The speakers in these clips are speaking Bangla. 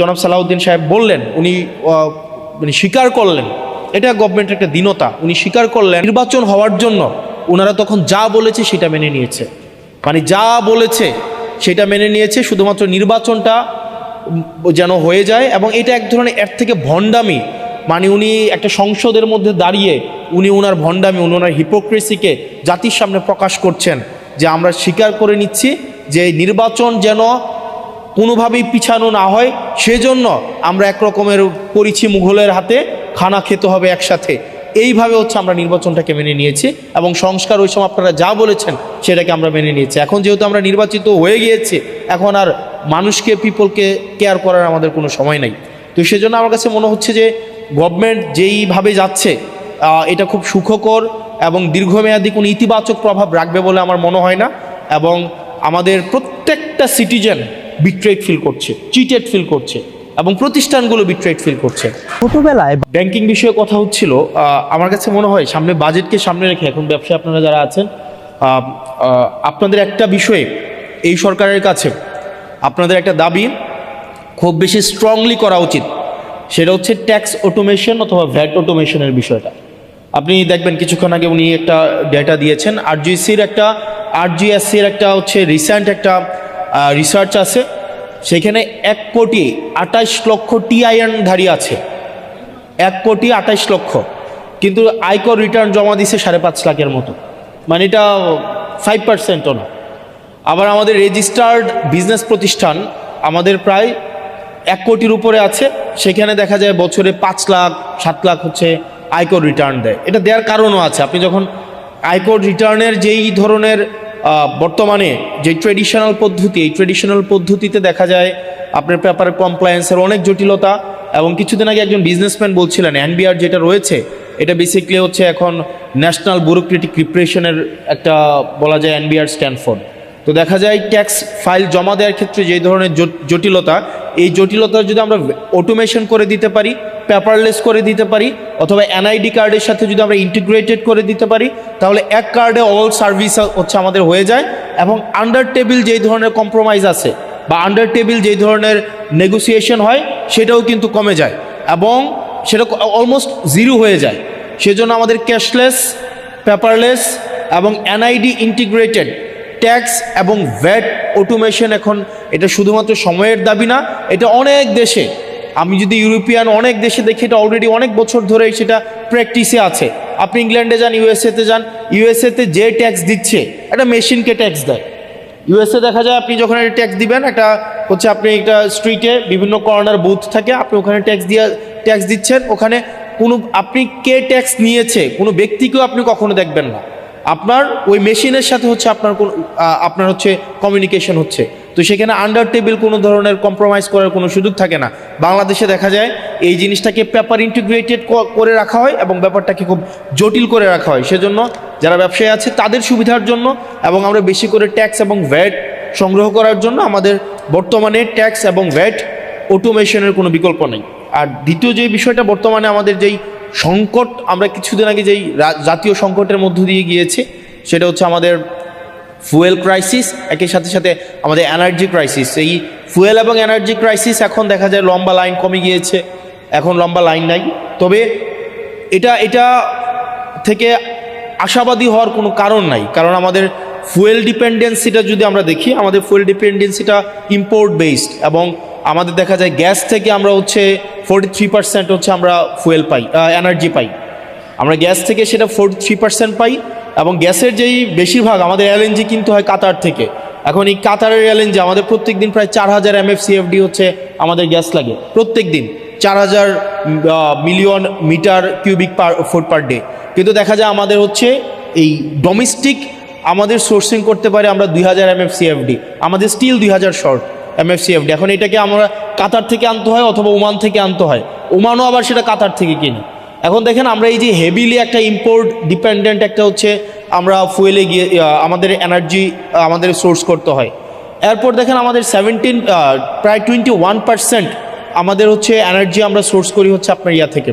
জনাব সালাউদ্দিন সাহেব বললেন, উনি মানে স্বীকার করলেন, এটা গভর্নমেন্টের একটা দীনতা, উনি স্বীকার করলেন নির্বাচন হওয়ার জন্য ওনারা তখন যা বলেছে সেটা মেনে নিয়েছে, মানে যা বলেছে সেটা মেনে নিয়েছে, শুধুমাত্র নির্বাচনটা যেন হয়ে যায়। এবং এটা এক ধরনের এর থেকে ভণ্ডামি, মানে উনি একটা সংসদের মধ্যে দাঁড়িয়ে উনি ওনার ভণ্ডামি, উনি ওনার হিপোক্রেসিকে জাতির সামনে প্রকাশ করছেন যে আমরা স্বীকার করে নিচ্ছি যে নির্বাচন যেন কোনোভাবেই পিছানো না হয়, সেজন্য আমরা একরকমের পরিচি মুঘলের হাতে খানা খেতে হবে একসাথে, এইভাবে হচ্ছে আমরা নির্বাচনটাকে মেনে নিয়েছি এবং সংস্কার ওই সময় আপনারা যা বলেছেন সেটাকে আমরা মেনে নিয়েছি। এখন যেহেতু আমরা নির্বাচিত হয়ে গিয়েছি, এখন আর মানুষকে, পিপলকে কেয়ার করার আমাদের কোনো সময় নাই। তো সেজন্য আমার কাছে মনে হচ্ছে যে গভর্নমেন্ট যেইভাবে যাচ্ছে এটা খুব সুখকর এবং দীর্ঘমেয়াদী কোনো ইতিবাচক প্রভাব রাখবে বলে আমার মনে হয় না। এবং আমাদের প্রত্যেকটা সিটিজেন বিট্রেড ফিল করছে, চিটেড ফিল করছে এবং প্রতিষ্ঠানগুলো বিট্রেড ফিল করছে। ছোটবেলায় ব্যাংকিং বিষয়ে কথা হচ্ছিল, আমার কাছে মনে হয় সামনে বাজেটকে সামনে রেখে এখন ব্যবসায়ী আপনারা যারা আছেন, আপনাদের একটা বিষয়ে এই সরকারের কাছে আপনাদের একটা দাবি খুব বেশি স্ট্রংলি করা উচিত, সেটা হচ্ছে ট্যাক্স অটোমেশন অথবা ভ্যাট অটোমেশনের বিষয়টা। আপনি দেখবেন কিছুক্ষণ আগে উনি একটা ডেটা দিয়েছেন, আরজিএসসির একটা হচ্ছে রিসেন্ট একটা রিসার্চ আছে, সেখানে 1,28,00,000 টিআইএনধারী আছে, 1,28,00,000, কিন্তু আয়কর রিটার্ন জমা দিছে 5.5 লাখের মতো, মানে এটা 5%ও না। আবার আমাদের রেজিস্টার্ড বিজনেস প্রতিষ্ঠান আমাদের প্রায় 1 কোটির উপরে আছে, সেখানে দেখা যায় বছরে 5 লাখ 7 লাখ হচ্ছে আয়কর রিটার্ন দেয়। এটা দেওয়ার কারণও আছে, আপনি যখন আয়কর রিটার্নের যেই ধরনের বর্তমানে যে ট্রেডিশনাল পদ্ধতি, এই ট্রেডিশনাল পদ্ধতিতে দেখা যায় আপনার পেপার কমপ্লায়েন্সের অনেক জটিলতা। এবং কিছুদিন আগে একজন বিজনেসম্যান বলছিলেন এনবিআর যেটা রয়েছে এটা বেসিক্যালি হচ্ছে এখন ন্যাশনাল ব্যুরোক্রেটিক রিপ্রেশনের একটা বলা যায় এনবিআর স্ট্যান্ড ফর। তো দেখা যায় ট্যাক্স ফাইল জমা দেওয়ার ক্ষেত্রে যে ধরনের জটিলতা, এই জটিলতা যদি আমরা অটোমেশন করে দিতে পারি, পেপারলেস করে দিতে পারি, অথবা এনআইডি কার্ডের সাথে যদি আমরা ইন্টিগ্রেটেড করে দিতে পারি, তাহলে এক কার্ডে অল সার্ভিস হচ্ছে আমাদের হয়ে যায়। এবং আন্ডার টেবিল যেই ধরনের কম্প্রোমাইজ আছে বা আন্ডার টেবিল যেই ধরনের নেগোসিয়েশন হয় সেটাও কিন্তু কমে যায় এবং সেটা অলমোস্ট জিরো হয়ে যায়। সেজন্য আমাদের ক্যাশলেস, পেপারলেস এবং এনআইডি ইন্টিগ্রেটেড ট্যাক্স এবং ভ্যাট অটোমেশন, এখন এটা শুধুমাত্র সময়ের দাবি না, এটা অনেক দেশে, আমি যদি ইউরোপিয়ান অনেক দেশে দেখি এটা অলরেডি অনেক বছর ধরে সেটা প্র্যাকটিসে আছে। আপনি ইংল্যান্ডে যান, ইউএসএতে যান, ইউএসএতে যে ট্যাক্স দিচ্ছে একটা মেশিনকে ট্যাক্স দেয়। ইউএসএ দেখা যায় আপনি যখন একটা ট্যাক্স দিবেন, একটা হচ্ছে আপনি একটা স্ট্রিটে বিভিন্ন কর্নার বুথ থাকে, আপনি ওখানে ট্যাক্স দিচ্ছেন, ওখানে কোনো আপনি কে ট্যাক্স নিয়েছে কোনো ব্যক্তিকেও আপনি কখনো দেখবেন না, আপনার ওই মেশিনের সাথে হচ্ছে আপনার হচ্ছে কমিউনিকেশন হচ্ছে। তো সেখানে আন্ডার টেবিল কোনো ধরনের কম্প্রোমাইজ করার কোনো সুযোগ থাকে না। বাংলাদেশে দেখা যায় এই জিনিসটাকে পেপার ইন্টিগ্রেটেড করে রাখা হয় এবং ব্যাপারটাকে খুব জটিল করে রাখা হয়। সেজন্য যারা ব্যবসায়ী আছে তাদের সুবিধার জন্য এবং আমরা বেশি করে ট্যাক্স এবং ভ্যাট সংগ্রহ করার জন্য আমাদের বর্তমানে ট্যাক্স এবং ভ্যাট অটোমেশনের কোনো বিকল্প নেই। আর দ্বিতীয় যে বিষয়টা, বর্তমানে আমাদের যেই সংকট, আমরা কিছুদিন আগে যেই জাতীয় সংকটের মধ্য দিয়ে গিয়েছি, সেটা হচ্ছে আমাদের ফুয়েল ক্রাইসিস, একই সাথে সাথে আমাদের এনার্জি ক্রাইসিস। এই ফুয়েল এবং এনার্জি ক্রাইসিস এখন দেখা যায় লম্বা লাইন কমে গিয়েছে, এখন লম্বা লাইন নাই। তবে এটা থেকে আশাবাদী হওয়ার কোনো কারণ নাই, কারণ আমাদের ফুয়েল ডিপেন্ডেন্সিটা যদি আমরা দেখি, আমাদের ফুয়েল ডিপেন্ডেন্সিটা ইম্পোর্ট বেসড এবং আমাদের দেখা যায় গ্যাস থেকে আমরা হচ্ছে 43% হচ্ছে আমরা ফুয়েল পাই, এনার্জি পাই, আমরা গ্যাস থেকে সেটা 43% পাই। এবং গ্যাসের যেই বেশিরভাগ আমাদের এলএনজি কিন্তু হয় কাতার থেকে। এখন এই কাতারের এলএনজি আমাদের প্রত্যেক দিন প্রায় 4000 MFCFD হচ্ছে আমাদের গ্যাস লাগে প্রত্যেক দিন, 4000 million metre cubic foot per day. কিন্তু দেখা যায় আমাদের হচ্ছে এই ডোমেস্টিক আমাদের সোর্সিং করতে পারে আমরা 2000 MFCFD, আমাদের স্টিল 2000 শর্ট MFCFD। এখন এটাকে আমরা কাতার থেকে আনতে হয় অথবা ওমান থেকে আনতে হয়, ওমানও আবার সেটা কাতার থেকে কিনি। এখন দেখেন আমরা এই যে হেভিলি একটা ইম্পোর্ট ডিপেন্ডেন্ট একটা হচ্ছে আমরা ফুয়েলে গিয়ে আমাদের এনার্জি আমাদের সোর্স করতে হয়। এরপর দেখেন আমাদের প্রায় 21% আমাদের হচ্ছে এনার্জি আমরা সোর্স করি হচ্ছে আপনার থেকে,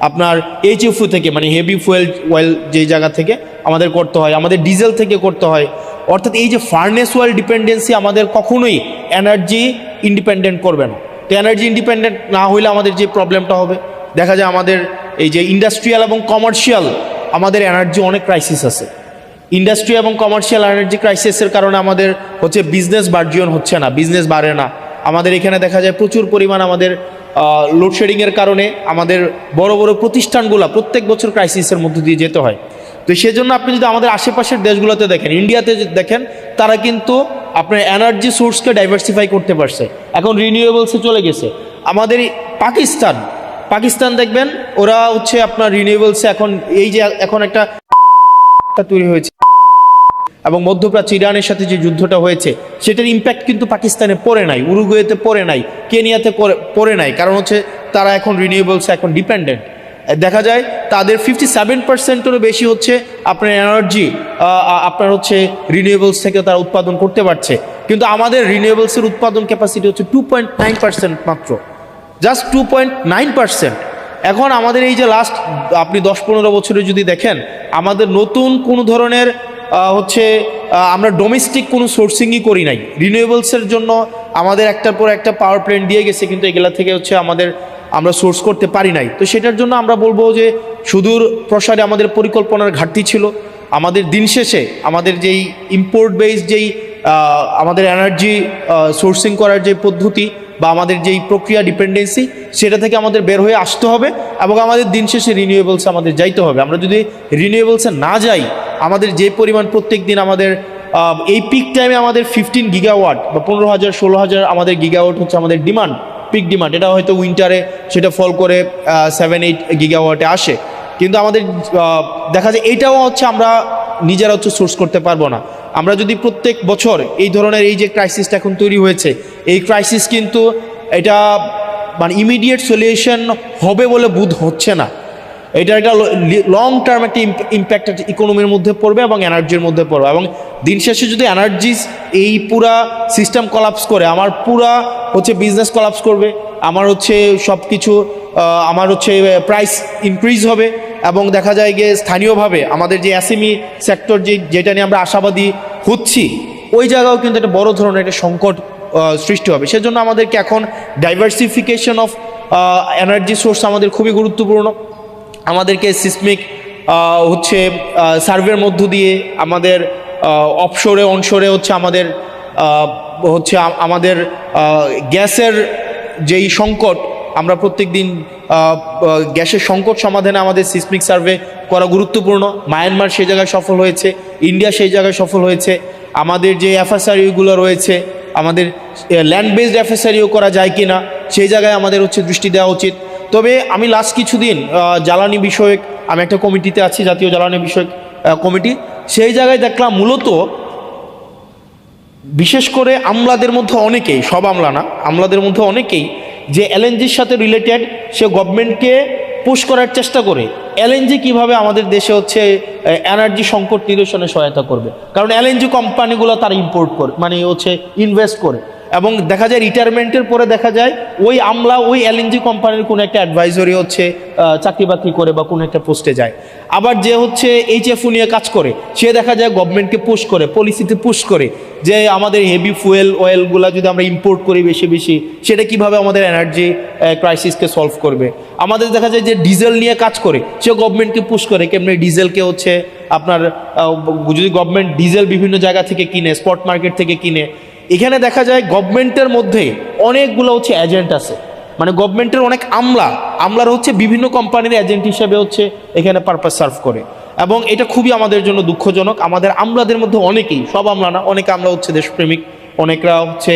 আপনার HFO থেকে, মানে হেভি ফুয়েল অয়েল যেই জায়গা থেকে আমাদের করতে হয়, আমাদের ডিজেল থেকে করতে হয়। অর্থাৎ এই যে ফার্নেস অয়েল ডিপেন্ডেন্সি আমাদের কখনোই এনার্জি ইন্ডিপেন্ডেন্ট করবে না। তো এনার্জি ইন্ডিপেন্ডেন্ট না হইলে আমাদের যে প্রবলেমটা হবে, দেখা যায় আমাদের এই যে ইন্ডাস্ট্রিয়াল এবং কমার্শিয়াল আমাদের এনার্জি অনেক ক্রাইসিস আছে। ইন্ডাস্ট্রি এবং কমার্শিয়াল এনার্জি ক্রাইসিসের কারণে আমাদের হচ্ছে বিজনেস বার্জিয়ন হচ্ছে না, বিজনেস বাড়ে না। আমাদের এখানে দেখা যায় প্রচুর পরিমাণ আমাদের লোডশেডিংয়ের কারণে আমাদের বড় বড় প্রতিষ্ঠানগুলো প্রত্যেক বছর ক্রাইসিসের মধ্য দিয়ে যেতে হয়। তো সেজন্য আপনি যদি আমাদের আশেপাশের দেশগুলোতে দেখেন, ইন্ডিয়াতে দেখেন, তারা কিন্তু আপনার এনার্জি সোর্সকে ডাইভার্সিফাই করতে পারছে, এখন রিনিউয়েবলসে চলে গেছে। আমাদের পাকিস্তান দেখবেন, ওরা হচ্ছে আপনার রিনিউয়েবলসে এখন এই যে এখন একটা তৈরি হয়েছে এবং মধ্যপ্রাচ্য ইরানের সাথে যে যুদ্ধটা হয়েছে সেটার ইম্প্যাক্ট কিন্তু পাকিস্তানে পড়ে নাই, উরুগুয়েতে পড়ে নাই, কেনিয়াতে পড়ে নাই, কারণ হচ্ছে তারা এখন রিনিউয়েবলসে এখন ডিপেন্ডেন্ট। দেখা যায় তাদের 57%-এরও বেশি হচ্ছে আপনার এনার্জি আপনার হচ্ছে রিনিউয়েবলস থেকে তারা উৎপাদন করতে পারছে, কিন্তু আমাদের রিনিউয়েবলসের উৎপাদন ক্যাপাসিটি হচ্ছে 2.9% মাত্র, জাস্ট 2.9%। এখন আমাদের এই যে লাস্ট আপনি 10-15 বছরে যদি দেখেন, আমাদের নতুন কোনো ধরনের হচ্ছে আমরা ডোমেস্টিক কোনো সোর্সিংই করি নাই রিনিউয়েবলসের জন্য। আমাদের একটার পর একটা পাওয়ার প্ল্যান্ট দিয়ে গেছে, কিন্তু এগুলা থেকে হচ্ছে আমরা সোর্স করতে পারি নাই। তো সেটার জন্য আমরা বলবো যে সুদূর প্রসারে আমাদের পরিকল্পনার ঘাটতি ছিল। আমাদের দিন শেষে আমাদের যেই ইম্পোর্ট বেস যেই আমাদের এনার্জি সোর্সিং করার যে পদ্ধতি বা আমাদের যেই প্রক্রিয়া ডিপেন্ডেন্সি, সেটা থেকে আমাদের বের হয়ে আসতে হবে এবং আমাদের দিন শেষে রিনিউয়েবলসে আমাদের যাইতে হবে। আমরা যদি রিনিউয়েবলসে না যাই, আমাদের যে পরিমাণ প্রত্যেক দিন আমাদের এই পিক টাইমে আমাদের 15 গিগাওয়াট বা 15,000-16,000 আমাদের গিগাওয়াট হচ্ছে আমাদের ডিমান্ড, পিক ডিমান্ড। এটা হয়তো উইন্টারে সেটা ফল করে 7-8 গিগাওয়াটে আসে, কিন্তু আমাদের দেখা যায় এটাও হচ্ছে আমরা নিজেরা হচ্ছে সোর্স করতে পারবো না। আমরা যদি প্রত্যেক বছর এই ধরনের এই যে ক্রাইসিসটা এখন তৈরি হয়েছে, এই ক্রাইসিস কিন্তু এটা মানে ইমিডিয়েট সলিউশন হবে বলে বোধ হচ্ছে না। এটার একটা লং টার্ম একটা ইম্প্যাক্ট ইকোনমির মধ্যে পড়বে এবং এনার্জির মধ্যে পড়বে, এবং দিন শেষে যদি এনার্জিস এই পুরা সিস্টেম কলাপস করে, আমার পুরা হচ্ছে বিজনেস কলাপস করবে, আমার হচ্ছে সব কিছু আমার হচ্ছে প্রাইস ইনক্রিজ হবে, এবং দেখা যায় গিয়ে স্থানীয়ভাবে আমাদের যে এসএমই সেক্টর যেটা নিয়ে আমরা আশাবাদী হচ্ছি, ওই জায়গাও কিন্তু একটা বড় ধরনের একটা সংকট সৃষ্টি হবে। সেজন্য আমাদেরকে এখন ডাইভার্সিফিকেশন অফ এনার্জি সোর্স আমাদের খুবই গুরুত্বপূর্ণ। আমাদেরকে সিসমিক হচ্ছে সার্ভের মধ্য দিয়ে আমাদের অফশোরে অনশোরে হচ্ছে আমাদের গ্যাসের যেই সংকট, আমরা প্রত্যেক দিন গ্যাসের সংকট সমাধানে আমাদের সিসমিক সার্ভে করা গুরুত্বপূর্ণ। মায়ানমার সেই জায়গায় সফল হয়েছে, ইন্ডিয়া সেই জায়গায় সফল হয়েছে। আমাদের যে এফএসআরইউগুলো রয়েছে, আমাদের ল্যান্ড বেসড এফএসআরইউ করা যায় কি না, সেই জায়গায় আমাদের হচ্ছে দৃষ্টি দেওয়া উচিত। তবে আমি লাস্ট কিছুদিন জ্বালানি বিষয়ক, আমি একটা কমিটিতে আছি, জাতীয় জ্বালানি বিষয়ক কমিটি, সেই জায়গায় দেখলাম মূলত বিশেষ করে আমলাদের মধ্যে অনেকেই, সব আমলা না, আমলাদের মধ্যে অনেকেই যে এলএনজির সাথে রিলেটেড, সে গভর্নমেন্টকে পুশ করার চেষ্টা করে এলএনজি কিভাবে আমাদের দেশে হচ্ছে এনার্জি সংকট নিরসনে সহায়তা করবে। কারণ এলএনজি কোম্পানিগুলো তারা ইম্পোর্ট করে, মানে হচ্ছে ইনভেস্ট করে, এবং দেখা যায় রিটায়ারমেন্টের পরে দেখা যায় ওই আমলা ওই এলএনজি কোম্পানির কোনো একটা অ্যাডভাইজরি হচ্ছে চাকরি বাকরি করে বা কোনো একটা পোস্টে যায়। আবার যে হচ্ছে এইচএফও নিয়ে কাজ করে, সে দেখা যায় গভর্নমেন্টকে পুশ করে, পলিসিতে পুশ করে যে আমাদের হেভি ফুয়েল অয়েলগুলো যদি আমরা ইম্পোর্ট করি বেশি বেশি, সেটা কিভাবে আমাদের এনার্জি ক্রাইসিসকে সলভ করবে। আমাদের দেখা যায় যে ডিজেল নিয়ে কাজ করে, সে গভর্নমেন্টকে পুশ করে কেমনি ডিজেলকে হচ্ছে আপনার যদি গভর্নমেন্ট ডিজেল বিভিন্ন জায়গা থেকে কিনে, স্পট মার্কেট থেকে কিনে, এখানে দেখা যায় গভর্নমেন্টের মধ্যে অনেকগুলো হচ্ছে এজেন্ট আছে, মানে গভর্নমেন্টের অনেক আমলার হচ্ছে বিভিন্ন কোম্পানির এজেন্ট হিসেবে হচ্ছে এখানে পারপাস সার্ভ করে, এবং এটা খুবই আমাদের জন্য দুঃখজনক। আমাদের আমলাদের মধ্যে অনেকেই, সব আমলা না, অনেক আমলা হচ্ছে দেশপ্রেমিক, অনেকরা হচ্ছে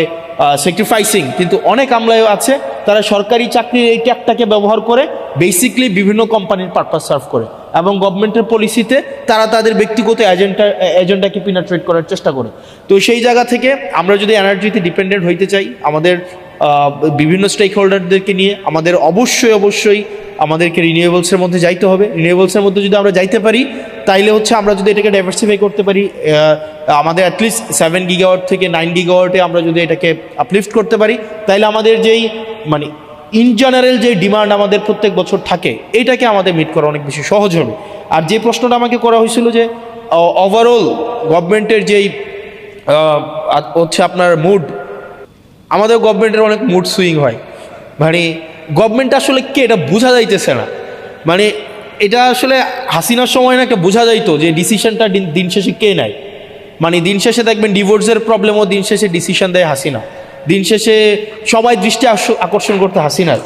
স্যাক্রিফাইসিং, কিন্তু অনেক আমলাও আছে তারা সরকারি চাকরির এই ট্যাগটাকে ব্যবহার করে বেসিকলি বিভিন্ন কোম্পানির পারপাস সার্ভ করে, এবং গভর্নমেন্টের পলিসিতে তারা তাদের ব্যক্তিগত এজেন্ডাকে পিনাট্রেট করার চেষ্টা করে। তো সেই জায়গা থেকে আমরা যদি এনার্জিতে ডিপেন্ডেন্ট হইতে চাই, আমাদের বিভিন্ন স্টেক হোল্ডারদেরকে নিয়ে আমাদের অবশ্যই আমাদেরকে রিনিউয়েবলসের মধ্যে যাইতে হবে। রিনিউয়েবলসের মধ্যে যদি আমরা যাইতে পারি, তাইলে হচ্ছে আমরা যদি এটাকে ডাইভার্সিফাই করতে পারি, আমাদের অ্যাটলিস্ট 7 গিগাওয়াট থেকে 9 গিগাওয়াটে আমরা যদি এটাকে আপলিফট করতে পারি, তাইলে আমাদের যেই মানে ইন জেনারেল যে ডিমান্ড আমাদের প্রত্যেক বছর থাকে, এইটাকে আমাদের মিট করা অনেক বেশি সহজ হবে। আর যে প্রশ্নটা আমাকে করা হয়েছিল যে ওভারঅল গভর্নমেন্টের যেই হচ্ছে আপনার মুড, আমাদের গভর্নমেন্টের অনেক মুড সুইং হয়। মানে গভর্নমেন্ট আসলে কে এটা বোঝা যাইতেছে না। মানে এটা আসলে হাসিনার সময় না একটা বোঝা যাইতো যে ডিসিশনটা দিন শেষে কে নেয়। মানে দিন শেষে দেখবেন ডিভোর্সের প্রবলেমও দিন শেষে ডিসিশন দেয় হাসিনা, দিন শেষে সবাই দৃষ্টি আকর্ষণ করতে হাসিনার।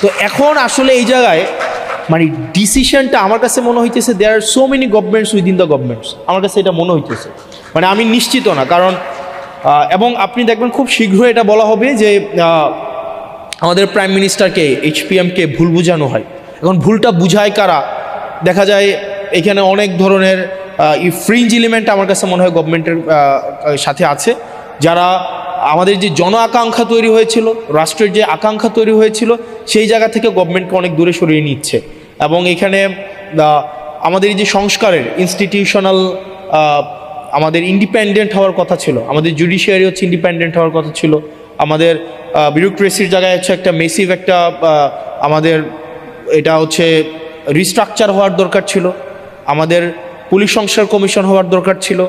তো এখন আসলে এই জায়গায় মানে ডিসিশনটা আমার কাছে মনে হইতেছে there are so many governments within the governments, আমার কাছে এটা মনে হইতেছে। মানে আমি নিশ্চিত না, কারণ এবং আপনি দেখবেন খুব শীঘ্রই এটা বলা হবে যে আমাদের প্রাইম মিনিস্টারকে HPMকে ভুল বোঝানো হয়। এখন ভুলটা বুঝায় কারা? দেখা যায় এখানে অনেক ধরনের ফ্রিঞ্জ এলিমেন্ট আমার কাছে মনে হয় গভর্নমেন্টের সাথে আছে, যারা আমাদের যে জন আকাঙ্ক্ষা তৈরি হয়েছিল, রাষ্ট্রের যে আকাঙ্ক্ষা তৈরি হয়েছিল, সেই জায়গা থেকে গভর্নমেন্টকে অনেক দূরে সরিয়ে নিচ্ছে। এবং এখানে আমাদের যে সংস্কারের ইনস্টিটিউশনাল আমাদের ইন্ডিপেন্ডেন্ট হওয়ার কথা ছিল, আমাদের জুডিশিয়ারি হচ্ছে ইন্ডিপেন্ডেন্ট হওয়ার কথা ছিল, আমাদের বিউরোক্রেসির জায়গায় হচ্ছে একটা মেসিভ একটা আমাদের এটা হচ্ছে রিস্ট্রাকচার হওয়ার দরকার ছিল, আমাদের পুলিশ সংস্কার কমিশন হওয়ার দরকার ছিল।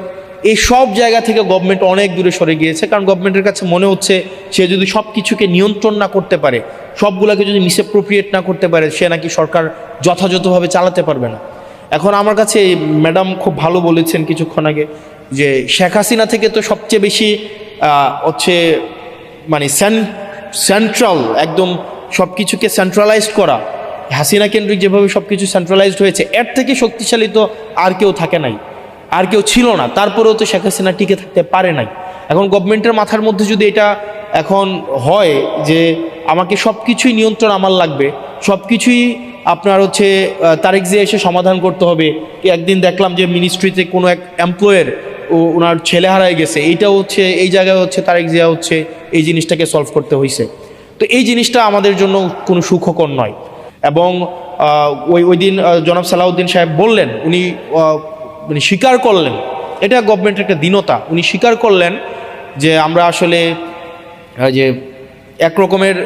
এই সব জায়গা থেকে গভর্নমেন্ট অনেক দূরে সরে গিয়েছে, কারণ গভর্নমেন্টের কাছে মনে হচ্ছে সে যদি সব কিছুকে নিয়ন্ত্রণ না করতে পারে, সবগুলোকে যদি মিসঅ্যাপ্রোপ্রিয়েট না করতে পারে, সে নাকি সরকার যথাযথভাবে চালাতে পারবে না। এখন আমার কাছে ম্যাডাম খুব ভালো বলেছেন কিছুক্ষণ আগে যে শেখ হাসিনা থেকে তো সবচেয়ে বেশি হচ্ছে মানে সেন্ট্রাল একদম সব কিছুকে সেন্ট্রালাইজড করা, হাসিনা কেন্দ্রিক যেভাবে সব কিছু সেন্ট্রালাইজড হয়েছে, এর থেকে শক্তিশালী তো আর কেউ থাকে নাই, আর কেউ ছিল না। তারপরেও তো শেখ হাসিনা টিকে থাকতে পারে নাই। এখন গভর্নমেন্টের মাথার মধ্যে যদি এটা এখন হয় যে আমাকে সব কিছুই নিয়ন্ত্রণ আমার লাগবে, সব কিছুই আপনার হচ্ছে তারেক জিয়া এসে সমাধান করতে হবে। একদিন দেখলাম যে মিনিস্ট্রিতে কোনো এক এমপ্লয়ের ওনার ছেলে হারায় গেছে, এইটাও হচ্ছে এই জায়গায় হচ্ছে তারেক জিয়া হচ্ছে এই জিনিসটাকে সলভ করতে হয়েছে। তো এই জিনিসটা আমাদের জন্য কোনো সুখকর নয়। এবং ওই দিন জনাব সালাউদ্দিন সাহেব বললেন, উনি মানে স্বীকার করলেন, এটা গভর্নমেন্টের একটা দীনতা, উনি স্বীকার করলেন যে আমরা আসলে যে একরকমের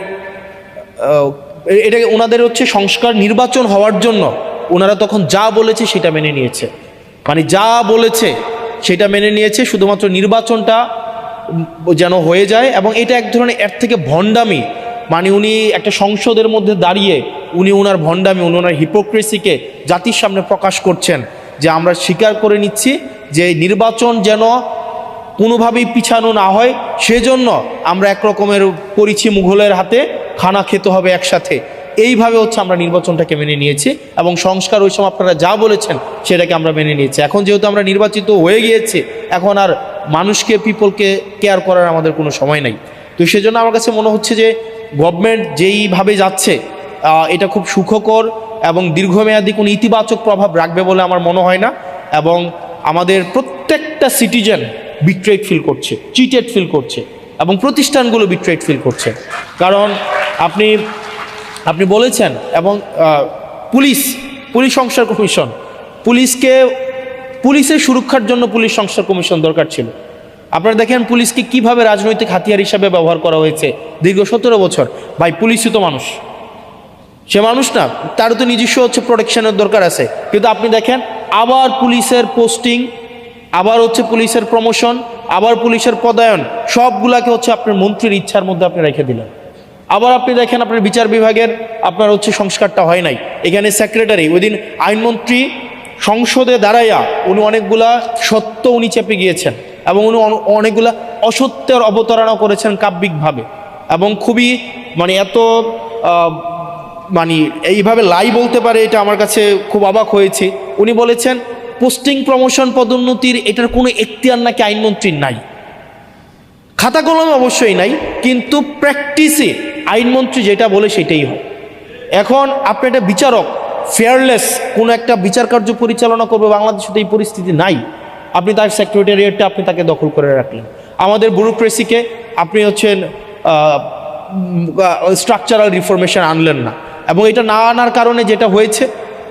এটা ওনাদের হচ্ছে সংস্কার নির্বাচন হওয়ার জন্য ওনারা তখন যা বলেছে সেটা মেনে নিয়েছে, মানে যা বলেছে সেটা মেনে নিয়েছে, শুধুমাত্র নির্বাচনটা যেন হয়ে যায়। এবং এটা এক ধরনের এর থেকে ভণ্ডামি, মানে উনি একটা সংসদের মধ্যে দাঁড়িয়ে উনি ওনার ভণ্ডামি, ওনার হিপোক্রেসিকে জাতির সামনে প্রকাশ করছেন যে আমরা স্বীকার করে নিচ্ছি যে নির্বাচন যেন কোনোভাবেই পিছানো না হয়, সেজন্য আমরা একরকমের করেছি মুঘলের হাতে খানা খেতে হবে একসাথে, এইভাবে হচ্ছে আমরা নির্বাচনটাকে মেনে নিয়েছি। এবং সংস্কার ওই সময় আপনারা যা বলেছেন সেটাকে আমরা মেনে নিয়েছি। এখন যেহেতু আমরা নির্বাচিত হয়ে গিয়েছি, এখন আর মানুষকে পিপলকে কেয়ার করার আমাদের কোনো সময় নাই। তো সেজন্য আমার কাছে মনে হচ্ছে যে গভর্নমেন্ট যেইভাবে যাচ্ছে এটা খুব সুখকর এবং দীর্ঘমেয়াদী কোনো ইতিবাচক প্রভাব রাখবে বলে আমার মনে হয় না। এবং আমাদের প্রত্যেকটা সিটিজেন বিট্রেড ফিল করছে, চিটেড ফিল করছে, এবং প্রতিষ্ঠানগুলো বিট্রেড ফিল করছে। কারণ আপনি বলেছেন, এবং পুলিশ সংস্কার কমিশন, পুলিশের সুরক্ষার জন্য পুলিশ সংস্কার কমিশন দরকার ছিল। আপনারা দেখেন পুলিশকে কিভাবে রাজনৈতিক হাতিয়ার হিসাবে ব্যবহার করা হয়েছে দীর্ঘ 17 বছর। ভাই পুলিশই তো মানুষ, সে মানুষ না, তারও তো নিজস্ব হচ্ছে প্রোটেকশনের দরকার আছে। কিন্তু আপনি দেখেন আবার পুলিশের পোস্টিং, আবার হচ্ছে পুলিশের প্রমোশন, আবার পুলিশের পদায়ন, সবগুলাকে হচ্ছে আপনার মন্ত্রীর ইচ্ছার মধ্যে আপনি রেখে দিলেন। আবার আপনি দেখেন আপনার বিচার বিভাগের আপনার হচ্ছে সংস্কারটা হয় নাই। এখানে সেক্রেটারি, ওই দিন আইনমন্ত্রী সংসদে দাঁড়াইয়া উনি অনেকগুলা সত্য উনি চেপে গিয়েছেন, এবং উনি অনেকগুলা অসত্যের অবতারণা করেছেন কাব্যিকভাবে, এবং খুবই মানে এত মানে এইভাবে লাই বলতে পারে, এটা আমার কাছে খুব অবাক হয়েছে। উনি বলেছেন পোস্টিং প্রমোশন পদোন্নতির এটার কোনো এখতিয়ার নাকি আইনমন্ত্রীর নাই। খাতা কলমে অবশ্যই নাই, কিন্তু প্র্যাকটিসে আইনমন্ত্রী যেটা বলে সেটাই হয়। এখন আপনি একটা বিচারক ফেয়ারলেস কোনো একটা বিচার কার্য পরিচালনা করবে, বাংলাদেশে তো এই পরিস্থিতি নাই। আপনি তার সেক্রেটারিয়েটটা আপনি তাকে দখল করে রাখলেন। আমাদের ব্যুরোক্রেসিকে আপনি হচ্ছেন স্ট্রাকচারাল রিফরমেশন আনলেন না, এবং এটা না আনার কারণে যেটা হয়েছে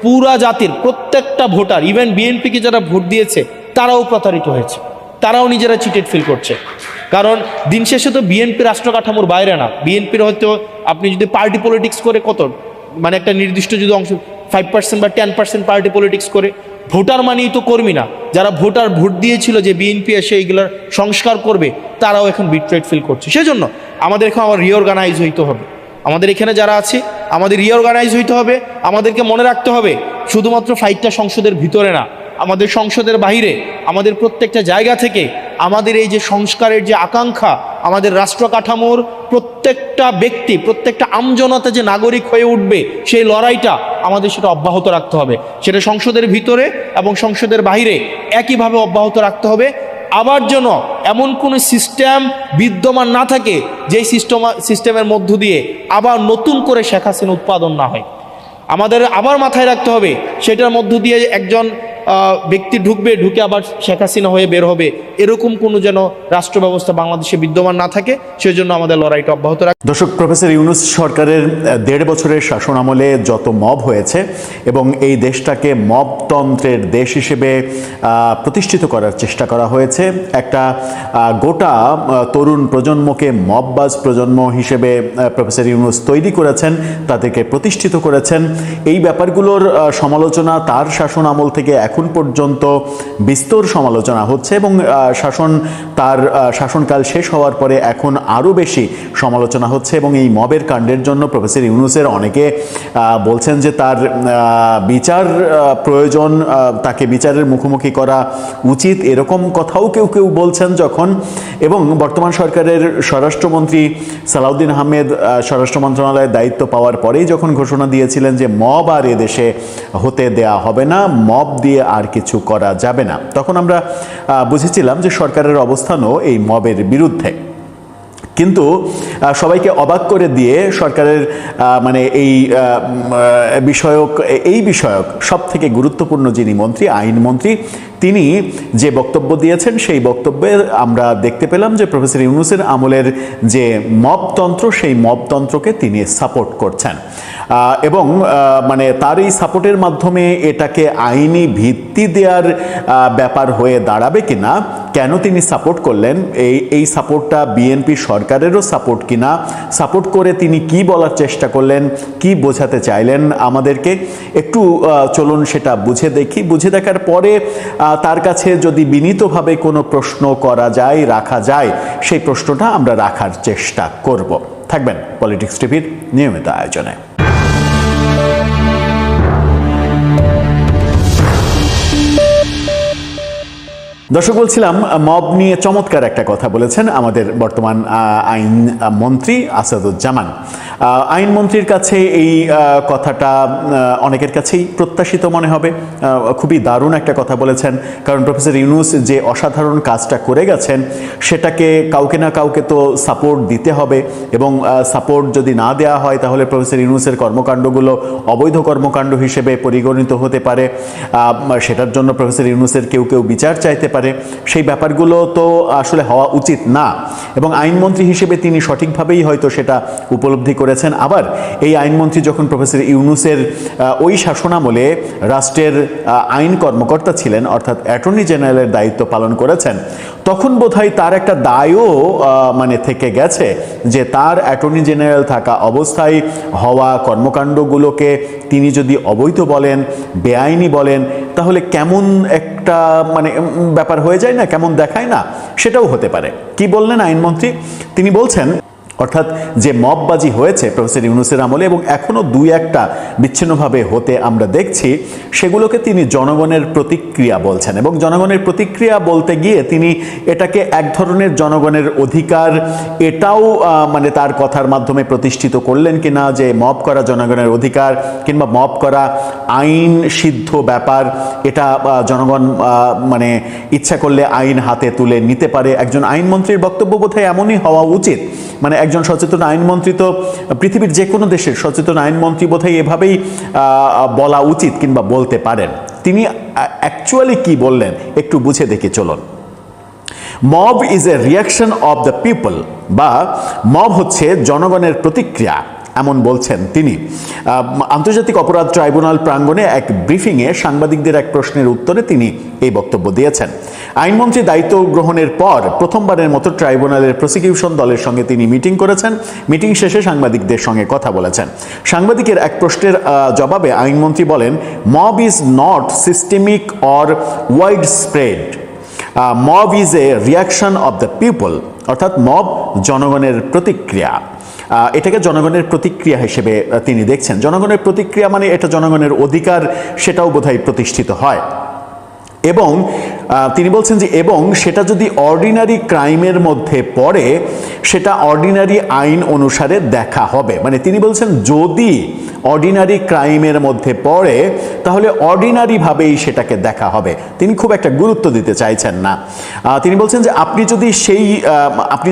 পুরা জাতির প্রত্যেকটা ভোটার, ইভেন বিএনপিকে যারা ভোট দিয়েছে তারাও প্রতারিত হয়েছে, তারাও নিজেরা চিটেড ফিল করছে। কারণ দিন শেষে তো বিএনপি রাষ্ট্র কাঠামোর বাইরে না। বিএনপির হয়তো আপনি যদি পার্টি পলিটিক্স করে কত মানে একটা নির্দিষ্ট যদি অংশ 5% বা 10% পার্টি পলিটিক্স করে, ভোটার মানেই তো কর্মী না। যারা ভোট দিয়েছিল যে বিএনপি এসে এইগুলোর সংস্কার করবে, তারাও এখন বিট্রেড ফিল করছে। সেজন্য আমাদের এখন আবার রিঅর্গানাইজ হইতে হবে, আমাদের এখানে যারা আছে আমাদের রিঅর্গানাইজ হইতে হবে। আমাদেরকে মনে রাখতে হবে শুধুমাত্র ফাইটটা সংসদের ভিতরে না, আমাদের সংসদের বাইরে, আমাদের প্রত্যেকটা জায়গা থেকে আমাদের এই যে সংস্কারের যে আকাঙ্ক্ষা, আমাদের রাষ্ট্র কাঠামোর প্রত্যেকটা ব্যক্তি, প্রত্যেকটা আমজনতা যে নাগরিক হয়ে উঠবে, সেই লড়াইটা আমাদের সেটা অব্যাহত রাখতে হবে। সেটা সংসদের ভিতরে এবং সংসদের বাইরে একইভাবে অব্যাহত রাখতে হবে। আবার যেন এমন কোনো সিস্টেম বিদ্যমান না থাকে যেই সিস্টেমের মধ্য দিয়ে আবার নতুন করে শেখ হাসিনা উৎপাদন না হয়। আমাদের আবার মাথায় রাখতে হবে সেটার মধ্য দিয়ে একজন ব্যক্তি ঢুকে আবার শেখ হাসিনা হয়ে বের হবে, এরকম কোনো যেন রাষ্ট্র ব্যবস্থা বাংলাদেশে বিদ্যমান না থাকে, সেজন্য আমাদের লড়াইটা অব্যাহত রাখতে। দর্শক, প্রফেসর ইউনূস সরকারের 1.5 বছরের শাসন আমলে যত মব হয়েছে এবং এই দেশটাকে মবতন্ত্রের দেশ হিসেবে প্রতিষ্ঠিত করার চেষ্টা করা হয়েছে, একটা গোটা তরুণ প্রজন্মকে মববাজ প্রজন্ম হিসেবে প্রফেসর ইউনূস তৈরি করেছেন, তাদেরকে প্রতিষ্ঠিত করেছেন। এই ব্যাপারগুলোর সমালোচনা তার শাসন আমল থেকে এখন পর্যন্ত বিস্তর সমালোচনা হচ্ছে এবং তার শাসনকাল শেষ হওয়ার পরে এখন আরও বেশি সমালোচনা হচ্ছে। এবং এই মবের কাণ্ডের জন্য প্রফেসর ইউনূসের অনেকে বলছেন যে তার বিচার প্রয়োজন, তাকে বিচারের মুখোমুখি করা উচিত, এরকম কথাও কেউ কেউ বলছেন যখন। এবং বর্তমান সরকারের স্বরাষ্ট্রমন্ত্রী সালাউদ্দিন আহমেদ স্বরাষ্ট্র মন্ত্রণালয়ের দায়িত্ব পাওয়ার পরেই যখন ঘোষণা দিয়েছিলেন যে মব আর এদেশে হতে দেয়া হবে না, মব দিয়ে আর কিছু করা যাবে না, তখন আমরা বুঝেছিলাম যে সরকারের অবস্থানও এই মবের বিরুদ্ধে। কিন্তু সবাইকে অবাক করে দিয়ে সরকারের মানে এই বিষয়ক সব থেকে গুরুত্বপূর্ণ যিনি মন্ত্রী, আইনমন্ত্রী, তিনি যে বক্তব্য দিয়েছেন সেই বক্তব্যে আমরা দেখতে পেলাম যে প্রফেসর ইউনূসের আমলের যে মবতন্ত্র, সেই মবতন্ত্রকে তিনি সাপোর্ট করছেন এবং মানে তার এই সাপোর্টের মাধ্যমে এটাকে আইনি ভিত্তি দেওয়ার ব্যাপার হয়ে দাঁড়াবে কিনা, কেন তিনি সাপোর্ট করলেন, এই সাপোর্টটা বিএনপি সরকারেরও সাপোর্ট কিনা, সাপোর্ট করে তিনি কি বলার চেষ্টা করলেন, কি বোঝাতে চাইলেন আমাদেরকে, একটু চলুন সেটা বুঝে দেখি। বুঝে দেখার পরে তার কাছে যদি বিনীতভাবে কোনো প্রশ্ন করা যায়, রাখা যায়, সেই প্রশ্নটা আমরা রাখার চেষ্টা করব। থাকবেন পলিটিক্স টিভির নিয়মিত আয়োজনে। দর্শক, বলছিলাম মব নিয়ে চমৎকার একটা কথা বলেছেন আমাদের বর্তমান আইন মন্ত্রী আসাদুজ্জামান। আইনমন্ত্রীর কাছে এই কথাটা অনেকের কাছেই প্রত্যাশিত মনে হবে। খুবই দারুণ একটা কথা বলেছেন, কারণ প্রফেসর ইউনূস যে অসাধারণ কাজটা করে গেছেন সেটাকে কাউকে না কাউকে তো সাপোর্ট দিতে হবে এবং সাপোর্ট যদি না দেওয়া হয় তাহলে প্রফেসর ইউনূসের কর্মকাণ্ডগুলো অবৈধ কর্মকাণ্ড হিসেবে পরিগণিত হতে পারে। সেটার জন্য প্রফেসর ইউনূসের কেউ বিচার চাইতে পারে। সেই ব্যাপারগুলো তো আসলে হওয়া উচিত না এবং আইনমন্ত্রী হিসেবে তিনি সঠিকভাবেই হয়তো সেটা উপলব্ধি করেছেন। আবার এই আইনমন্ত্রী যখন প্রফেসর ইউনূসের ওই শাসনামলে রাষ্ট্রের আইন কর্মকর্তা ছিলেন, অর্থাৎ অ্যাটর্নি জেনারেলের দায়িত্ব পালন করেছেন, তখন বোধহয় তার একটা দায়ও মানে থেকে গেছে যে তার অ্যাটর্নি জেনারেল থাকা অবস্থায় হওয়া কর্মকাণ্ডগুলোকে তিনি যদি অবৈধ বলেন, বেআইনি বলেন, তাহলে কেমন একটা মানে ব্যাপার হয়ে যায় না, কেমন দেখায় না, সেটাও হতে পারে। কি বললেন আইনমন্ত্রী? তিনি বলছেন অর্থাৎ যে মববাজি হয়েছে প্রফেসর ইউনূসের আমলে এবং এখনও 2-1টা বিচ্ছিন্নভাবে হতে আমরা দেখছি, সেগুলোকে তিনি জনগণের প্রতিক্রিয়া বলছেন এবং জনগণের প্রতিক্রিয়া বলতে গিয়ে তিনি এটাকে এক ধরনের জনগণের অধিকার, এটাও মানে তার কথার মাধ্যমে প্রতিষ্ঠিত করলেন কিনা যে মব করা জনগণের অধিকার কিংবা মব করা আইন সিদ্ধ ব্যাপার, এটা জনগণ মানে ইচ্ছা করলে আইন হাতে তুলে নিতে পারে। একজন আইনমন্ত্রীর বক্তব্য বোধহয় এমনই হওয়া উচিত। মানে একজন সচেতন আইনমন্ত্রী তো পৃথিবীর যে কোনো দেশের সচেতন আইনমন্ত্রী বোধহয় এভাবেই বলা উচিত কিংবা বলতে পারেন। তিনি অ্যাকচুয়ালি কি বললেন একটু বুঝে দেখে চলুন। Mob is a reaction of the people, বা মব হচ্ছে জনগণের প্রতিক্রিয়া, এমন বলছেন তিনি। আন্তর্জাতিক অপরাধ ট্রাইব্যুনাল প্রাঙ্গণে এক ব্রিফিংয়ে সাংবাদিকদের এক প্রশ্নের উত্তরে তিনি এই বক্তব্য দিয়েছেন। আইনমন্ত্রী দায়িত্ব গ্রহণের পর প্রথমবারের মতো ট্রাইব্যুনালের প্রসিকিউশন দলের সঙ্গে তিনি মিটিং করেছেন। মিটিং শেষে সাংবাদিকদের সঙ্গে কথা বলেছেন। সাংবাদিকের এক প্রশ্নের জবাবে আইনমন্ত্রী বলেন, mob is not systemic or wide spread, mob is a reaction of the people, অর্থাৎ মব জনগণের প্রতিক্রিয়া। এটাকে জনগণের প্রতিক্রিয়া হিসেবে তিনি দেখছেন। জনগণের প্রতিক্রিয়া মানে এটা জনগণের অধিকার, সেটাও বোধহয় প্রতিষ্ঠিত হয়। এবং তিনি বলছেন যে এবং সেটা যদি অর্ডিনারি ক্রাইমের মধ্যে পড়ে সেটা অর্ডিনারি আইন অনুসারে দেখা হবে। মানে তিনি বলছেন যদি অর্ডিনারি ক্রাইমের মধ্যে পড়ে তাহলে অর্ডিনারিভাবেই সেটাকে দেখা হবে। তিনি খুব একটা গুরুত্ব দিতে চাইছেন না। তিনি বলছেন যে আপনি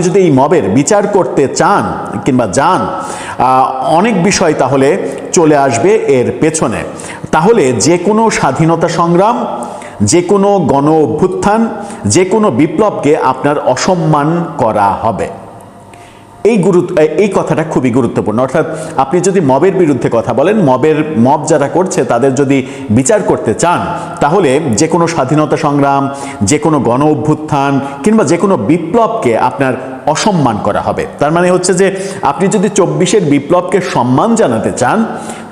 যদি এই মবের বিচার করতে চান কিংবা যান, অনেক বিষয় তাহলে চলে আসবে এর পেছনে। তাহলে যে কোনো স্বাধীনতা সংগ্রাম, যে কোনো গণ অভ্যুত্থান, যে কোনো বিপ্লবকে আপনার অসম্মান করা হবে। এই কথাটা খুবই গুরুত্বপূর্ণ। অর্থাৎ আপনি যদি মবের বিরুদ্ধে কথা বলেন, মব যারা করছে তাদের যদি বিচার করতে চান, তাহলে যে কোনো স্বাধীনতা সংগ্রাম, যে কোনো গণ অভ্যুত্থান কিংবা যে কোনো বিপ্লবকে আপনার অসম্মান করা হবে। তার মানে হচ্ছে যে আপনি যদি 24-এর বিপ্লবকে সম্মান জানাতে চান,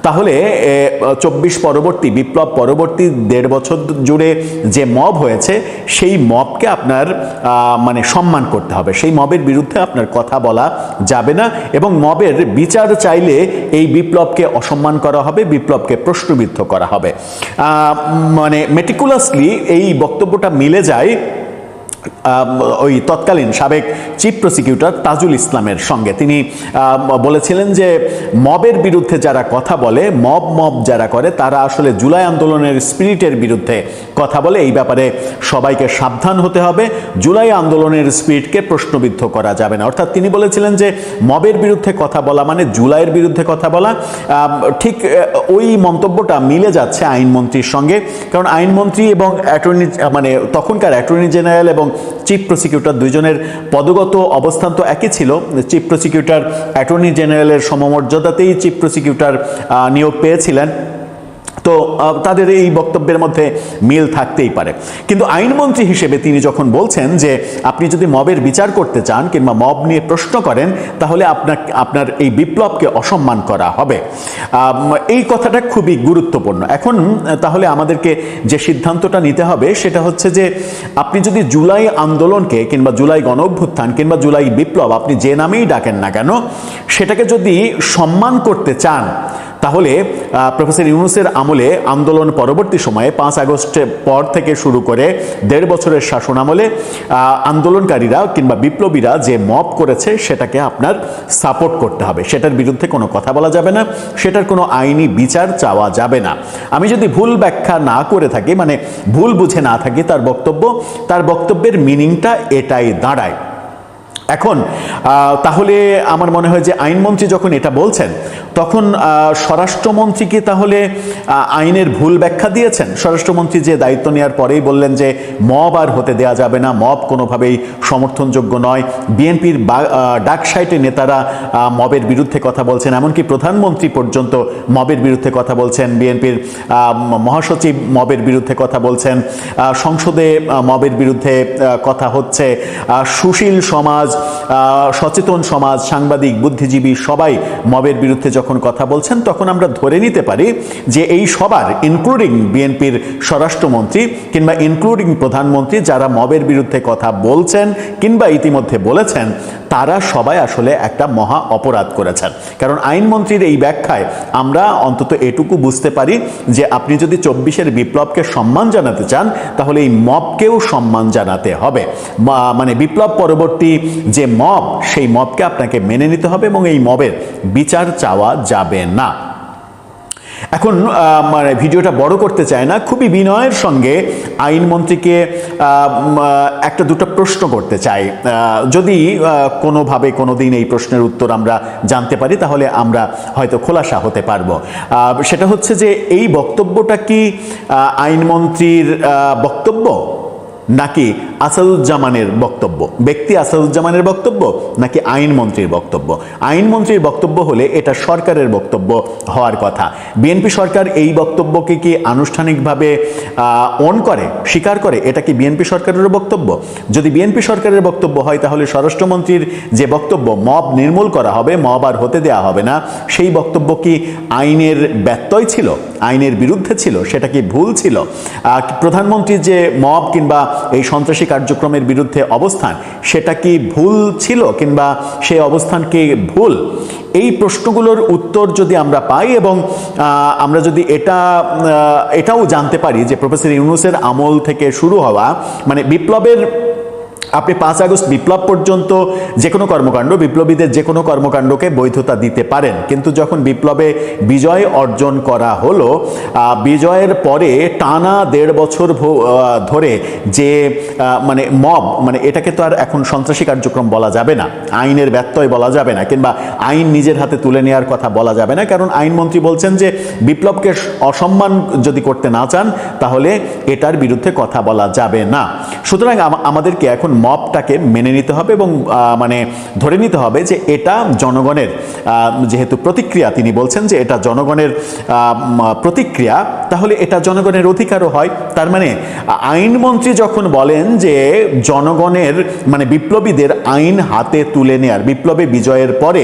তাহলে 24 পরবর্তী বিপ্লব পরবর্তী 1.5 বছর জুড়ে যে মব হয়েছে সেই মবকে আপনার মানে সম্মান করতে হবে। সেই মবের বিরুদ্ধে আপনার কথা বলা যাবে না এবং মবের বিচার চাইলে এই বিপ্লবকে অসম্মান করা হবে, বিপ্লবকে প্রশ্নবিদ্ধ করা হবে। মানে মেটিকুলাসলি এই বক্তব্যটা মিলে যায় ওই তৎকালীন সাবেক চিফ প্রসিকিউটর তাজুল ইসলামের সঙ্গে। তিনি বলেছিলেন যে মবের বিরুদ্ধে যারা কথা বলে, মব যারা করে, তারা আসলে জুলাই আন্দোলনের স্পিরিটের বিরুদ্ধে কথা বলে। এই ব্যাপারে সবাইকে সাবধান হতে হবে। জুলাই আন্দোলনের স্পিরিটকে প্রশ্নবিদ্ধ করা যাবে না। অর্থাৎ তিনি বলেছিলেন যে মবের বিরুদ্ধে কথা বলা মানে জুলাইয়ের বিরুদ্ধে কথা বলা। ঠিক ওই মন্তব্যটা মিলে যাচ্ছে আইনমন্ত্রীর সঙ্গে, কারণ আইনমন্ত্রী এবং মানে তখনকার অ্যাটর্নি জেনারেল এবং চিফ প্রসিকিউটর দুইজনের পদগত অবস্থান তো একই ছিল। চিফ প্রসিকিউটর অ্যাটর্নি জেনারেলের সমমর্যাদাতেই চিফ প্রসিকিউটর নিয়োগ পেয়েছিলেন। তো তাদের এই বক্তব্যের মধ্যে মিল থাকতেই পারে। কিন্তু আইনমন্ত্রী হিসেবে তিনি যখন বলছেন যে আপনি যদি মবের বিচার করতে চান কিংবা মব নিয়ে প্রশ্ন করেন, তাহলে আপনার এই বিপ্লবকে অসম্মান করা হবে, এই কথাটা খুবই গুরুত্বপূর্ণ। এখন তাহলে আমাদেরকে যে সিদ্ধান্তটা নিতে হবে সেটা হচ্ছে যে আপনি যদি জুলাই আন্দোলনকে কিংবা জুলাই গণ অভ্যুত্থান কিংবা জুলাই বিপ্লব আপনি যে নামেই ডাকেন না কেন, সেটাকে যদি সম্মান করতে চান, তাহলে প্রফেসর ইউনূসের আমলে আন্দোলন পরবর্তী সময়ে 5 আগস্টের পর থেকে শুরু করে 1.5 বছরের শাসন আমলে আন্দোলনকারীরা কিংবা বিপ্লবীরা যে মব করেছে সেটাকে আপনার সাপোর্ট করতে হবে। সেটার বিরুদ্ধে কোনো কথা বলা যাবে না, সেটার কোনো আইনি বিচার চাওয়া যাবে না। আমি যদি ভুল ব্যাখ্যা না করে থাকি, মানে ভুল বুঝে না থাকি তার বক্তব্যের মিনিংটা এটাই দাঁড়ায়। এখন তাহলে আমার মনে হয় যে আইনমন্ত্রী যখন এটা বলছেন, তখন স্বরাষ্ট্রমন্ত্রীকে তাহলে আইনের ভুল ব্যাখ্যা দিয়েছেন। স্বরাষ্ট্রমন্ত্রী যে দায়িত্ব নেওয়ার পরেই বললেন যে মব আর হতে দেওয়া যাবে না, মব কোনোভাবেই সমর্থনযোগ্য নয়। বিএনপির ডাকসাইটে নেতারা মবের বিরুদ্ধে কথা বলছেন, এমনকি প্রধানমন্ত্রী পর্যন্ত মবের বিরুদ্ধে কথা বলছেন, বিএনপির মহাসচিব মবের বিরুদ্ধে কথা বলছেন, সংসদে মবের বিরুদ্ধে কথা হচ্ছে। সুশীল সমাজ, সচেতন সমাজ, সাংবাদিক, বুদ্ধিজীবী সবাই মবের বিরুদ্ধে যখন কথা বলছেন, তখন আমরা ধরে নিতে পারি যে এই সবার, ইনক্লুডিং বিএনপির স্বরাষ্ট্রমন্ত্রী কিংবা ইনক্লুডিং প্রধানমন্ত্রী, যারা মবের বিরুদ্ধে কথা বলছেন কিংবা ইতিমধ্যে বলেছেন, তারা সবাই আসলে একটা মহা অপরাধ করেছেন। কারণ আইনমন্ত্রীর এই ব্যাখ্যায় আমরা অন্তত এটুকু বুঝতে পারি যে আপনি যদি 24-এর বিপ্লবকে সম্মান জানাতে চান, তাহলে এই মবকেও সম্মান জানাতে হবে। মানে বিপ্লব পরবর্তী যে মব, সেই মবকে আপনাকে মেনে নিতে হবে এবং এই মবের বিচার চাওয়া যাবে না। এখন মানে ভিডিওটা বড় করতে চায় না, খুবই বিনয়ের সঙ্গে আইনমন্ত্রীকে একটা দুটো প্রশ্ন করতে চাই। যদি কোনোভাবে কোনোদিন এই প্রশ্নের উত্তর আমরা জানতে পারি, তাহলে আমরা হয়তো খোলাসা হতে পারবো। সেটা হচ্ছে যে এই বক্তব্যটা কি আইনমন্ত্রীর বক্তব্য নাকি আসাদুজ্জামানের বক্তব্য, ব্যক্তি আসাদুজ্জামানের বক্তব্য নাকি আইনমন্ত্রীর বক্তব্য? আইনমন্ত্রীর বক্তব্য হলে এটা সরকারের বক্তব্য হওয়ার কথা। বিএনপি সরকার এই বক্তব্যকে কি আনুষ্ঠানিকভাবে স্বীকার করে? এটা কি বিএনপি সরকারের বক্তব্য? যদি বিএনপি সরকারের বক্তব্য হয়, তাহলে স্বরাষ্ট্রমন্ত্রীর যে বক্তব্য মব নির্মূল করা হবে, মব আর হতে দেওয়া হবে না, সেই বক্তব্য কি আইনের ব্যত্যয় ছিল, আইনের বিরুদ্ধে ছিল, সেটা কি ভুল ছিল? প্রধানমন্ত্রী যে মব কিংবা এই সন্ত্রাসী কার্যক্রমের বিরুদ্ধে অবস্থান, সেটা কি ভুল ছিল কিংবা সেই অবস্থান কি ভুল? এই প্রশ্নগুলোর উত্তর যদি আমরা পাই এবং আমরা যদি এটাও জানতে পারি যে প্রফেসর ইউনূসের আমল থেকে শুরু হওয়া, মানে বিপ্লবের, আপনি 5 আগস্ট বিপ্লব পর্যন্ত যে কোনো কর্মকাণ্ড, বিপ্লবীদের যে কোনো কর্মকাণ্ডকে বৈধতা দিতে পারেন, কিন্তু যখন বিপ্লবে বিজয় অর্জন করা হলো, বিজয়ের পরে টানা 1.5 বছর ধরে যে মানে মব, মানে এটাকে তো আর এখন সন্ত্রাসী কার্যক্রম বলা যাবে না, আইনের ব্যত্যয় বলা যাবে না, কিংবা আইন নিজের হাতে তুলে নেওয়ার কথা বলা যাবে না, কারণ আইনমন্ত্রী বলছেন যে বিপ্লবকে অসম্মান যদি করতে না চান তাহলে এটার বিরুদ্ধে কথা বলা যাবে না। সুতরাং আমাদেরকে এখন মবটাকে মেনে নিতে হবে এবং মানে ধরে নিতে হবে যে এটা জনগণের যেহেতু প্রতিক্রিয়া, তিনি বলছেন যে এটা জনগণের প্রতিক্রিয়া, তাহলে এটা জনগণের অধিকারও হয়। তার মানে আইনমন্ত্রী যখন বলেন যে জনগণের, মানে বিপ্লবীদের আইন হাতে তুলে নেয়ার, বিপ্লবে বিজয়ের পরে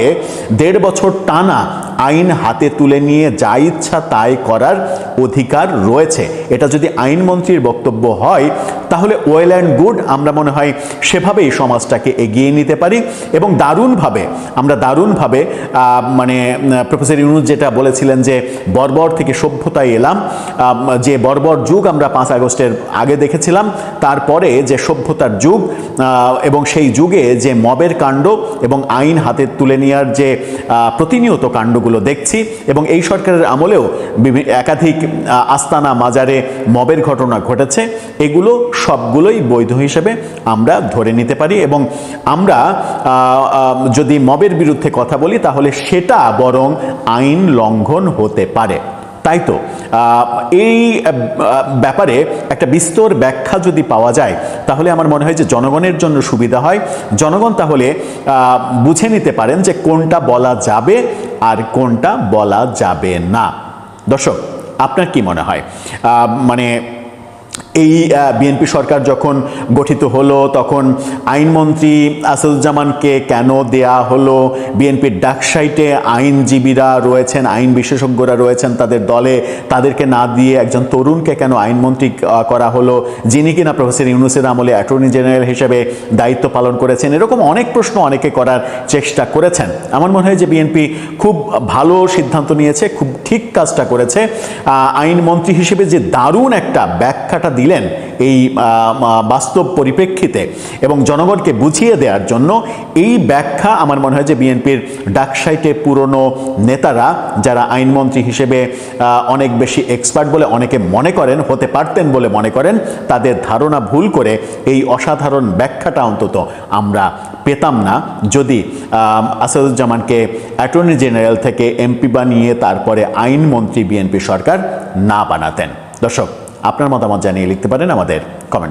1.5 বছর টানা আইন হাতে তুলে নিয়ে যা ইচ্ছা তাই করার অধিকার রয়েছে, এটা যদি আইনমন্ত্রীর বক্তব্য হয় তাহলে ওয়েল অ্যান্ড গুড। আমরা মনে হয় সেভাবেই সমাজটাকে এগিয়ে নিতে পারি এবং দারুণভাবে মানে প্রফেসর ইউনূস যেটা বলেছিলেন যে বর্বর থেকে সভ্যতায় এলাম, যে বর্বর যুগ আমরা 5 আগস্টের আগে দেখেছিলাম, তারপরে যে সভ্যতার যুগ এবং সেই যুগে যে মবের কাণ্ড এবং আইন হাতে তুলে নেওয়ার যে প্রতিনিয়ত কাণ্ডগুলো দেখছি, এবং এই সরকারের আমলেও একাধিক আস্তানা মাজারে মবের ঘটনা ঘটেছে, এগুলো সবগুলোই বৈধ হিসেবে আমরা ধরে নিতে পারি এবং আমরা যদি মবের বিরুদ্ধে কথা বলি তাহলে সেটা বরং আইন লঙ্ঘন হতে পারে। তাই তো এই ব্যাপারে একটা বিস্তর ব্যাখ্যা যদি পাওয়া যায় তাহলে আমার মনে হয় যে জনগণের জন্য সুবিধা হয়, জনগণ তাহলে বুঝে নিতে পারেন যে কোনটা বলা যাবে আর কোনটা বলা যাবে না। দর্শক, আপনার কি মনে হয়, মানে এই বিএনপি সরকার যখন গঠিত হলো তখন আইনমন্ত্রী আসাদুজ্জামানকে কেন দেয়া হলো? বিএনপির ডাকসাইটে আইনজীবীরা রয়েছেন, আইন বিশেষজ্ঞরা রয়েছেন তাদের দলে, তাদেরকে না দিয়ে একজন তরুণকে কেন আইনমন্ত্রী করা হলো, যিনি কিনা প্রফেসর ইউনূসের আমলে অ্যাটর্নি জেনারেল হিসেবে দায়িত্ব পালন করেছেন? এরকম অনেক প্রশ্ন অনেকে করার চেষ্টা করেছেন। আমার মনে হয় যে বিএনপি খুব ভালো সিদ্ধান্ত নিয়েছে, খুব ঠিক কাজটা করেছে। আইনমন্ত্রী হিসেবে যে দারুণ একটা ব্যাখ্যাটা দিলেন এই বাস্তব পরিপ্রেক্ষিতে এবং জনগণকে বুঝিয়ে দেওয়ার জন্য, এই ব্যাখ্যা আমার মনে হয় যে বিএনপির ডাকসাইটে পুরনো নেতারা যারা আইনমন্ত্রী হিসেবে অনেক বেশি এক্সপার্ট বলে অনেকে মনে করেন, হতে পারতেন বলে মনে করেন, তাদের ধারণা ভুল করে এই অসাধারণ ব্যাখ্যাটা অন্তত আমরা পেতাম না যদি আসাদুজ্জামানকে অ্যাটর্নি জেনারেল থেকে এমপি বানিয়ে তারপরে আইনমন্ত্রী বিএনপি সরকার না বানাতেন। দর্শক, আপনার মতামত জানিয়ে লিখতে পারেন আমাদের কমেন্ট।